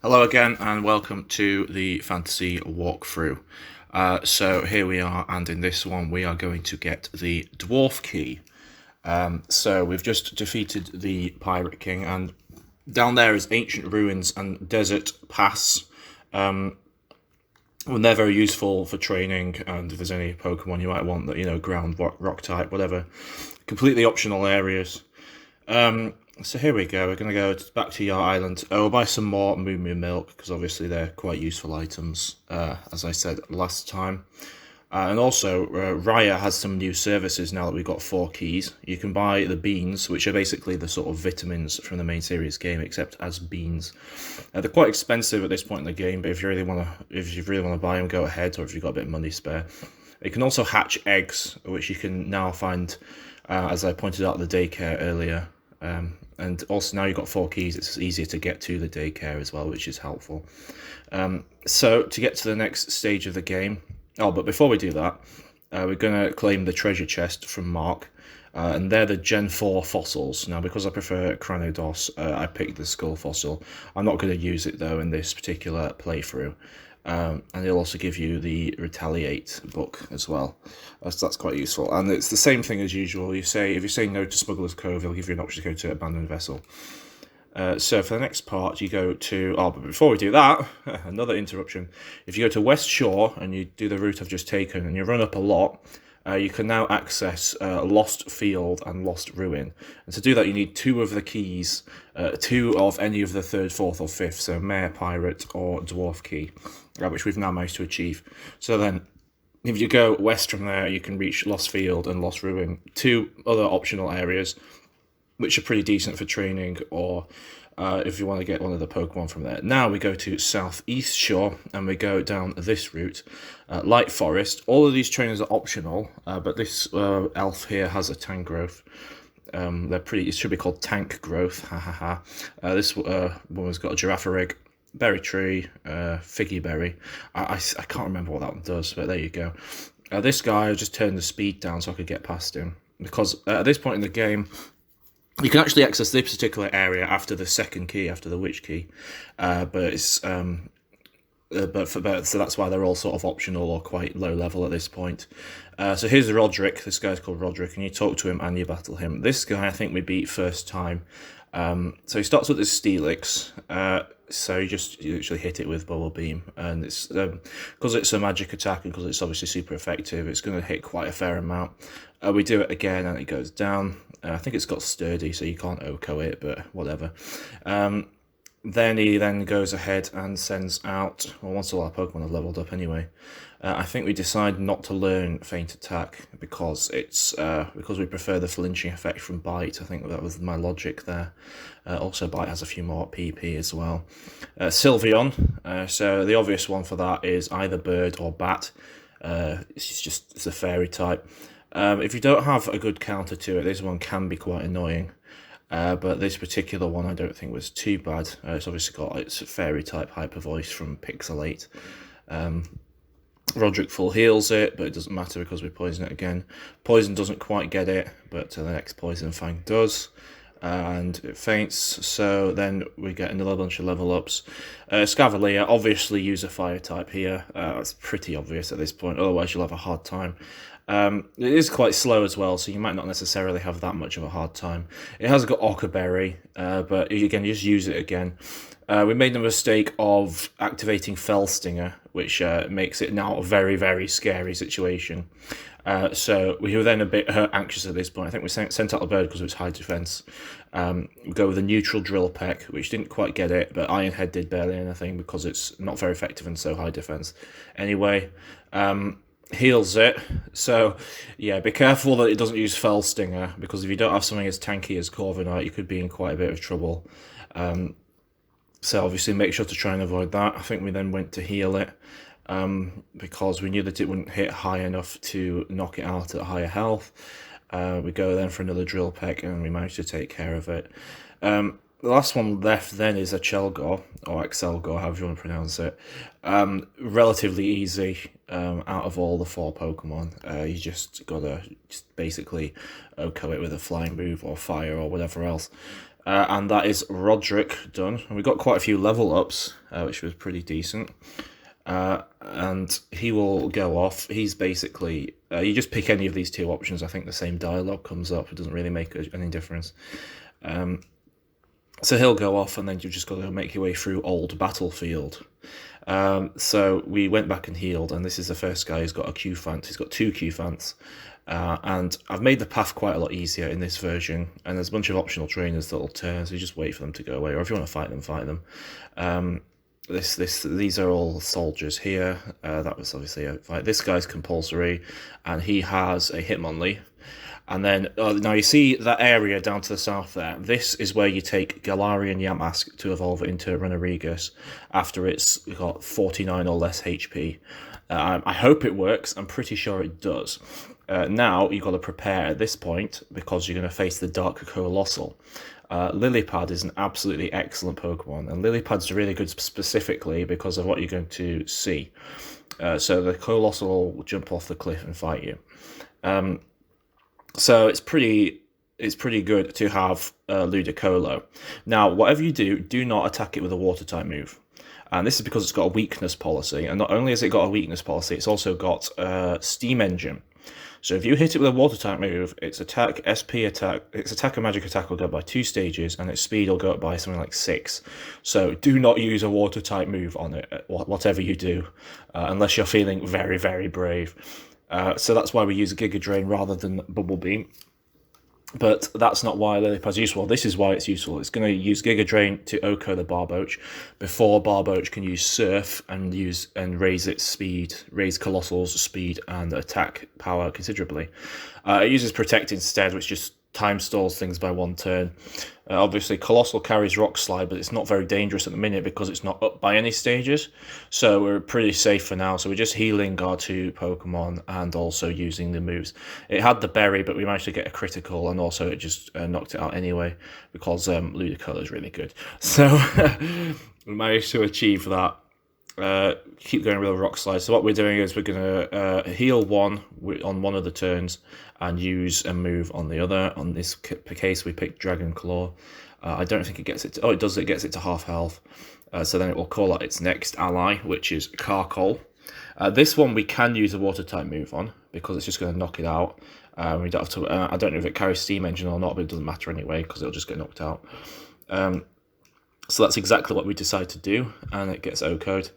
Hello again, and welcome to the fantasy walkthrough. So here we are, and in this one we are going to get the Dwarf Key. So we've just defeated the Pirate King, and down there is Ancient Ruins and Desert Pass. Well, they're very useful for training, and if there's any Pokemon you might want that, ground, rock type, whatever. Completely optional areas. So here we go. We're going to go back to Yar Island. We'll buy some more Moo Moo milk, because obviously they're quite useful items, as I said last time. And also, Raya has some new services now that we've got 4 keys. You can buy the beans, which are basically the sort of vitamins from the main series game, except as beans. They're quite expensive at this point in the game, but if you really want to buy them, go ahead, or if you've got a bit of money spare. You can also hatch eggs, which you can now find, as I pointed out at the daycare earlier. And also now you've got 4 keys, it's easier to get to the daycare as well, which is helpful. So to get to the next stage of the game, but before we do that, we're going to claim the treasure chest from Mark, and they're the Gen 4 fossils. Now, because I prefer Cranodos, I picked the skull fossil. I'm not going to use it though in this particular playthrough. And it'll also give you the Retaliate book as well. So that's quite useful. And it's the same thing as usual. If you say no to Smuggler's Cove, it'll give you an option to go to Abandoned Vessel. So for the next part, you go to... but before we do that, another interruption. If you go to West Shore and you do the route I've just taken and you run up a lot, you can now access Lost Field and Lost Ruin. And to do that, you need 2 of the keys, 2 of any of the 3rd, 4th, or 5th, so Mare, Pirate, or Dwarf Key, which we've now managed to achieve. So then, if you go west from there, you can reach Lost Field and Lost Ruin, 2 other optional areas, which are pretty decent for training, or if you want to get one of the Pokemon from there. Now we go to Southeast Shore, and we go down this route. Light Forest. All of these trainers are optional, but this elf here has a Tangrowth. They're pretty. It should be called Tank Growth. Ha ha ha. This woman's got a Girafarig, Berry Tree, Figgy Berry. I can't remember what that one does, but there you go. This guy, I just turned the speed down so I could get past him, because at this point in the game, you can actually access this particular area after the 2nd key, after the Witch Key, but it's so that's why they're all sort of optional or quite low level at this point. So here's Roderick. This guy's called Roderick, and you talk to him and you battle him. This guy I think we beat first time. So he starts with his Steelix. So you literally hit it with Bubble Beam, and it's because it's a magic attack and because it's obviously super effective, it's going to hit quite a fair amount. We do it again and it goes down. I think it's got Sturdy, so you can't OHKO it, but whatever. Then he then goes ahead and sends out, well, once all our Pokemon have leveled up anyway, I think we decide not to learn Feint Attack because because we prefer the flinching effect from Bite. I think that was my logic there. Also, Bite has a few more PP as well. Sylveon, so the obvious one for that is either Bird or Bat. It's a fairy type. If you don't have a good counter to it, this one can be quite annoying. But this particular one I don't think was too bad. It's obviously got its fairy type hyper voice from Pixelate. Roderick full heals it, but it doesn't matter because we poison it again. Poison doesn't quite get it, but the next Poison Fang does. And it faints, so then we get another bunch of level ups. Scavalia, obviously use a fire type here. That's pretty obvious at this point, otherwise you'll have a hard time. It is quite slow as well, so you might not necessarily have that much of a hard time. It has got Ockerberry, but again, you just use it again. We made the mistake of activating Fell Stinger, which makes it now a very, very scary situation. So we were then a bit anxious at this point. I think we sent out the bird because it was high defense. We go with a neutral Drill Peck, which didn't quite get it, but Iron Head did barely anything because it's not very effective and so high defense. Anyway, heals it. So yeah, be careful that it doesn't use Fell Stinger, because if you don't have something as tanky as Corviknight, you could be in quite a bit of trouble. So obviously make sure to try and avoid that. I think we then went to heal it, because we knew that it wouldn't hit high enough to knock it out at higher health. We go then for another Drill Peck, and we managed to take care of it. The last one left then is a Chelgor, or Excelgor, however you want to pronounce it. Relatively easy out of all the 4 Pokemon. You just gotta basically OHKO it with a flying move or fire or whatever else. and that is Roderick done. And we got quite a few level ups, which was pretty decent. And he will go off. He's basically, you just pick any of these two options. I think the same dialogue comes up. It doesn't really make any difference. So he'll go off, and then you've just got to make your way through Old Battlefield. So we went back and healed, and this is the first guy who's got a Q-Fant. He's got two Q-Fants. And I've made the path quite a lot easier in this version, and there's a bunch of optional trainers that'll turn, so you just wait for them to go away, or if you want to fight them, fight them. These are all soldiers here. That was obviously a fight. This guy's compulsory, and he has a Hitmonlee. And then, now you see that area down to the south there. This is where you take Galarian Yamask to evolve it into Runerigus after it's got 49 or less HP. I hope it works. I'm pretty sure it does. Now, you've got to prepare at this point because you're going to face the Dark Colossal. Lillipad is an absolutely excellent Pokemon, and Lillipad's really good specifically because of what you're going to see. So the Colossal will jump off the cliff and fight you. So it's pretty good to have Ludicolo. Now, whatever you do, do not attack it with a Water-type move. And this is because it's got a weakness policy. And not only has it got a weakness policy, it's also got Steam Engine. So if you hit it with a Water-type move, its attack, SP attack, its attack and magic attack will go up by 2 stages, and its speed will go up by something like 6. So do not use a Water-type move on it, whatever you do, unless you're feeling very, very brave. So that's why we use Giga Drain rather than Bubble Beam. But that's not why Lillipad's useful. This is why it's useful. It's going to use Giga Drain to OHKO the Barboach before Barboach can use Surf and raise its speed, raise Colossal's speed and attack power considerably. It uses Protect instead, which just time stalls things by 1 turn. Obviously, Colossal carries Rock Slide, but it's not very dangerous at the minute because it's not up by any stages. So we're pretty safe for now. So we're just healing our 2 Pokemon and also using the moves. It had the Berry, but we managed to get a critical, and also it just knocked it out anyway because Ludicolo is really good. So we managed to achieve that. Keep going with a Rock Slide. So what we're doing is we're going to heal 1 on one of the turns and use a move on the other. On this case, we picked Dragon Claw. I don't think it gets it to... Oh, it does. It gets it to half health. So then it will call out its next ally, which is Carkol. This one we can use a Water-type move on because it's just going to knock it out. We don't have to... I don't know if it carries Steam Engine or not, but it doesn't matter anyway because it'll just get knocked out. So that's exactly what we decide to do, and it gets OHKO'd.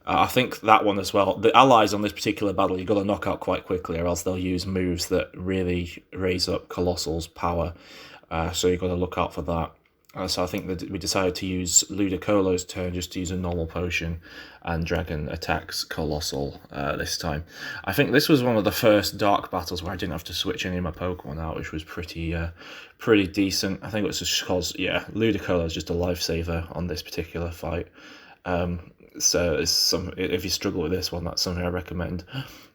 I think that one as well. The allies on this particular battle, you've got to knock out quite quickly, or else they'll use moves that really raise up Colossal's power. So you've got to look out for that. So I think that we decided to use Ludicolo's turn just to use a normal potion, and Dragon attacks Colossal this time. I think this was one of the first dark battles where I didn't have to switch any of my Pokemon out, which was pretty decent. I think it was just because, yeah, Ludicolo is just a lifesaver on this particular fight. So if you struggle with this one, that's something I recommend.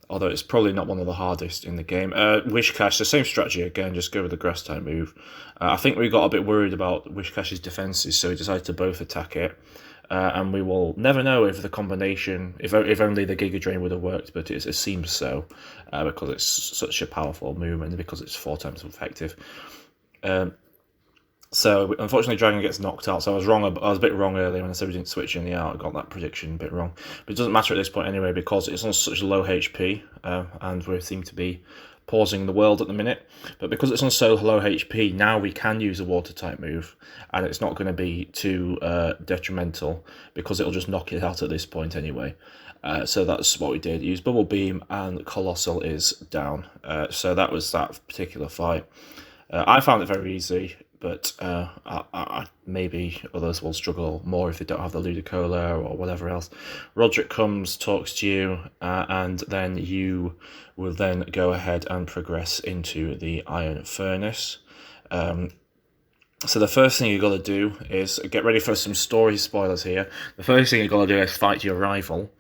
Although it's probably not one of the hardest in the game. Wishcash, the same strategy again, just go with the grass type move. I think we got a bit worried about Wishcash's defenses, so we decided to both attack it. And we will never know if the combination, if only the Giga Drain would have worked, but it seems so, because it's such a powerful move and because it's 4 times effective. So unfortunately, Dragon gets knocked out. So I was wrong. I was a bit wrong earlier when I said we didn't switch any out. I got that prediction a bit wrong, but it doesn't matter at this point anyway because it's on such low HP, and we seem to be pausing the world at the minute. But because it's on so low HP, now we can use a Water type move, and it's not going to be too detrimental because it'll just knock it out at this point anyway. So that's what we did. Use Bubble Beam, and Colossal is down. So that was that particular fight. I found it very easy. But maybe others will struggle more if they don't have the Ludicolo or whatever else. Roderick comes, talks to you, and then you will then go ahead and progress into the Iron Furnace. So the first thing you've got to do is get ready for some story spoilers here. The first thing you've got to do is fight your rival.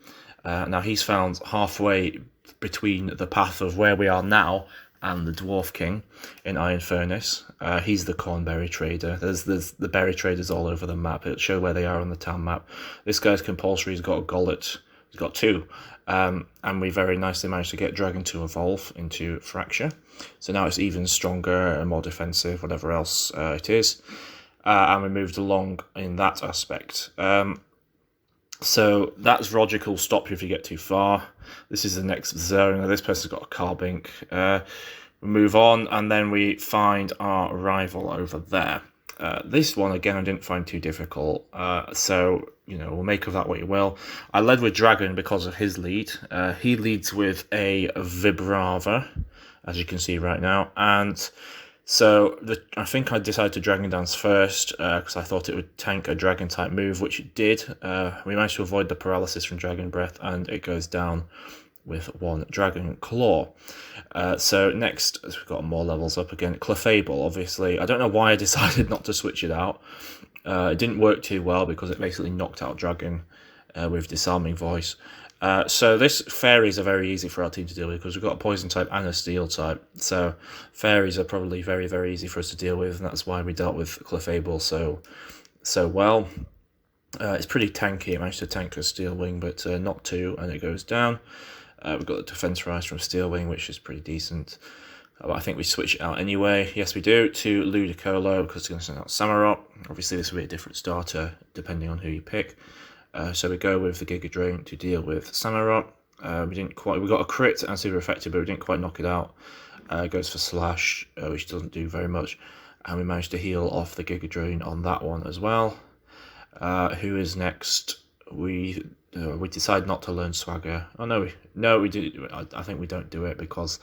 Now he's found halfway between the path of where we are now and the Dwarf King in Iron Furnace. He's the Cornberry Trader. There's the berry traders all over the map. It'll show where they are on the town map. This guy's compulsory. He's got a Gollet. He's got 2. And we very nicely managed to get Dragon to evolve into Fracture. So now it's even stronger and more defensive, whatever else it is. and we moved along in that aspect. So that's Roderick will stop you if you get too far. This is the next zone. Now, this person's got a Carbink. We move on, and then we find our rival over there. This one, again, I didn't find too difficult. So, we'll make of that what you will. I led with Dragon because of his lead. He leads with a Vibrava, as you can see right now. And so I think I decided to Dragon Dance first because I thought it would tank a Dragon type move, which it did. We managed to avoid the paralysis from Dragon Breath, and it goes down with one Dragon Claw. So next, we've got more levels up again. Clefable, obviously. I don't know why I decided not to switch it out. It didn't work too well because it basically knocked out Dragon with Disarming Voice. So this fairies are very easy for our team to deal with because we've got a poison type and a steel type. So fairies are probably very, very easy for us to deal with, and that's why we dealt with Clefable so well. It's pretty tanky. It managed to tank a Steel Wing, but not two, and it goes down. We've got the Defense Rise from Steel Wing, which is pretty decent. I think we switch it out anyway. Yes, we do, to Ludicolo, because it's going to send out Samurott. Obviously, this will be a different starter, depending on who you pick. So we go with the Giga Drain to deal with Samurott. We got a crit and super effective, but we didn't quite knock it out. Goes for Slash, which doesn't do very much. And we managed to heal off the Giga Drain on that one as well. Who is next? We decide not to learn Swagger. Oh no, we do. I think we don't do it because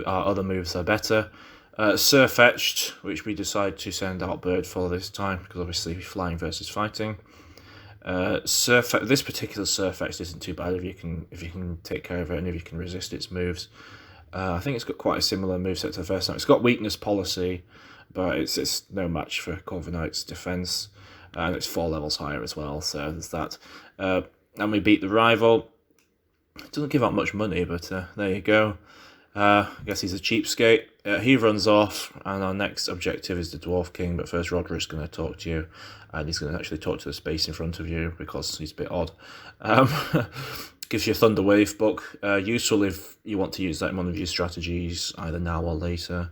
our other moves are better. Surfetched, which we decide to send out Bird for this time because obviously flying versus fighting. This particular Surfetched isn't too bad if you can take care of it and if you can resist its moves. I think it's got quite a similar moveset to the first time. It's got Weakness Policy, but it's no match for Corviknight's defense. And it's 4 levels higher as well, so there's that. And we beat the rival. It doesn't give out much money, but there you go. I guess he's a cheapskate. He runs off, and our next objective is the Dwarf King, but first Roderick's going to talk to you, and he's going to actually talk to the space in front of you, because he's a bit odd. Gives you a Thunder Wave book. Useful if you want to use that in one of your strategies, either now or later.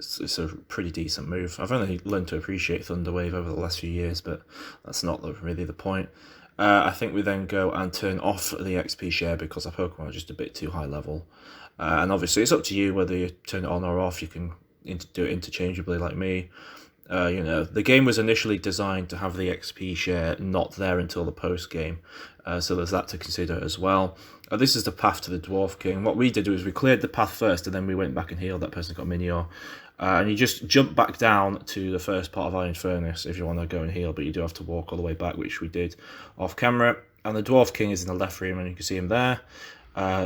It's a pretty decent move. I've only learned to appreciate Thunder Wave over the last few years, but that's not really the point. I think we then go and turn off the XP share because our Pokemon are just a bit too high level. And obviously it's up to you whether you turn it on or off. You can do it interchangeably like me. The game was initially designed to have the XP share not there until the post game. So there's that to consider as well. This is the path to the Dwarf King. What we did was we cleared the path first, and then we went back and healed. That person got Minior. And you just jump back down to the first part of Iron Furnace if you want to go and heal, but you do have to walk all the way back, which we did off camera. And the Dwarf King is in the left room, and you can see him there.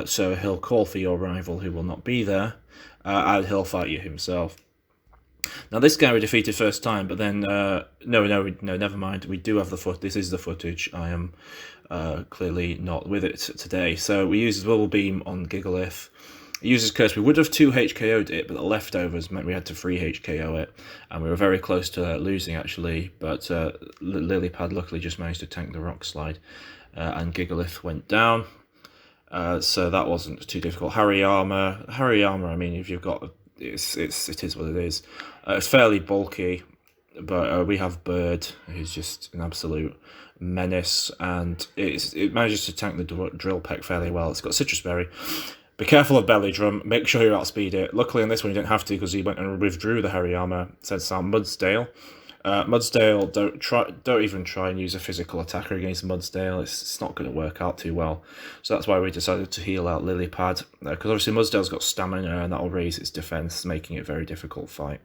So he'll call for your rival, who will not be there, and he'll fight you himself. Now this guy we defeated first time, but then no, never mind. We do have the foot. This is the footage. I am clearly not with it today. So we used Bubble Beam on Gigalith. It uses Curse. We would have 2 HKO'd it, but the leftovers meant we had to 3 HKO it, and we were very close to losing actually. But Lilypad luckily just managed to tank the Rock Slide, and Gigalith went down. So that wasn't too difficult. Hariyama. I mean, if you've got it is what it is. It's fairly bulky, but we have Bird, who's just an absolute menace, and it manages to tank the Drill Peck fairly well. It's got Citrus Berry. Be careful of Belly Drum. Make sure you outspeed it. Luckily on this one you didn't have to because he went and withdrew the Hariyama. Sends out Mudsdale. Mudsdale, don't even try and use a physical attacker against Mudsdale. It's not going to work out too well. So that's why we decided to heal out Lilypad. Because obviously Mudsdale's got stamina and that'll raise its defense, making it a very difficult fight.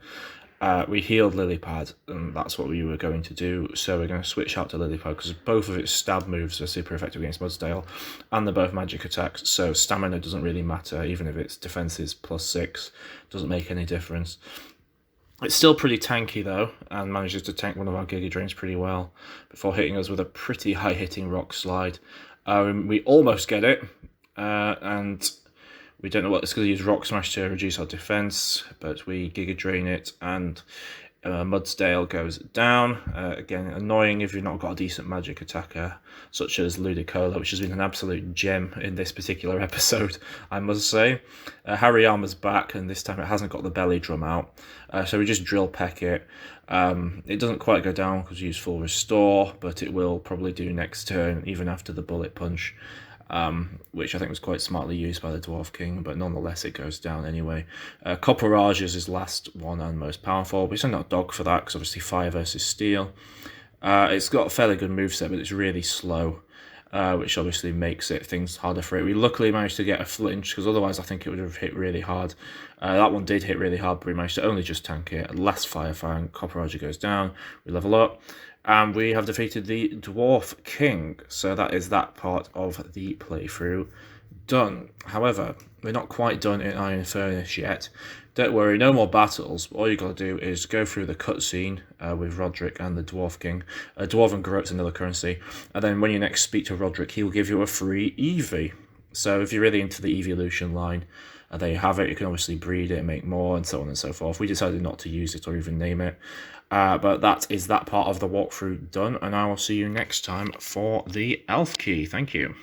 We healed Lilypad, and that's what we were going to do. So we're going to switch out to Lilypad because both of its stab moves are super effective against Mudsdale, and they're both magic attacks. So stamina doesn't really matter, even if its defense is +6, doesn't make any difference. It's still pretty tanky though, and manages to tank one of our Giga Drains pretty well before hitting us with a pretty high-hitting Rock Slide. We almost get it, and we don't know what it's going to use Rock Smash to reduce our defense, but we Giga Drain it, and Mudsdale goes down. Again, annoying if you've not got a decent magic attacker, such as Ludicolo, which has been an absolute gem in this particular episode, I must say. Hariyama's back, and this time it hasn't got the belly drum out. So we just drill peck it. It doesn't quite go down because we use full restore, but it will probably do next turn, even after the bullet punch. Which I think was quite smartly used by the Dwarf King, but nonetheless it goes down anyway. Copperage is his last one and most powerful, but he's not dog for that because obviously fire versus steel. It's got a fairly good moveset, but it's really slow, which obviously makes things harder for it. We luckily managed to get a flinch, because otherwise I think it would have hit really hard. That one did hit really hard, but we managed to only just tank it. Last Fire Fang, Copperage goes down, we level up, and we have defeated the Dwarf King. So that is that part of the playthrough done. However, we're not quite done in Iron Furnace yet. Don't worry, no more battles. All you got to do is go through the cutscene with Roderick and the Dwarf King. Dwarven Garrot's another currency. And then when you next speak to Roderick, he'll give you a free Eevee. So if you're really into the evolution line, there you have it. You can obviously breed it, make more, and so on and so forth. We decided not to use it or even name it. But that is that part of the walkthrough done. And I will see you next time for the Elf Key. Thank you.